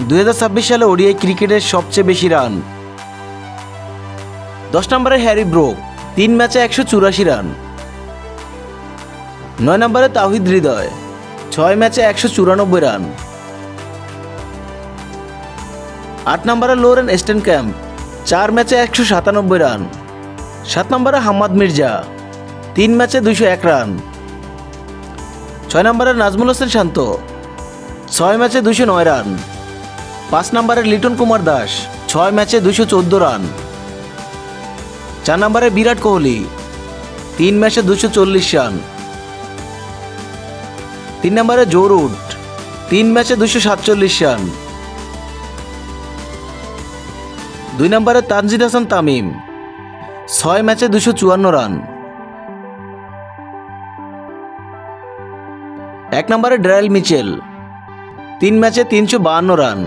2026 সালে ওডিআই ক্রিকেটের সবচেয়ে বেশি রান। 10 নম্বরে হ্যারি ব্রুক, 3 ম্যাচে 184 রান। 9 নম্বরে তাওহিদ হৃদয়, 6 ম্যাচে 194 রান। 8 নম্বরে লোরেন স্টেনক্যাম্প, 4 ম্যাচে 197 রান। 7 নম্বরে হাম্মাদ মির্জা, 3 ম্যাচে 201 রান। 6 নম্বরে নাজমুল হোসেন শান্ত, 6 ম্যাচে 209 রান। 5 নম্বরে লিটন কুমার দাস, 6 ম্যাচে 214 রান। 4 নম্বরে বিরাট কোহলি, 3 ম্যাচে 240 রান। 3 নম্বরে জো রুট, 3 ম্যাচে 247 রান। 2 নম্বরে তানজিদ হাসান তামিম, 6 ম্যাচে 254 রান। 1 নম্বরে ড্যারেল মিচেল, 3 ম্যাচে 352 রান।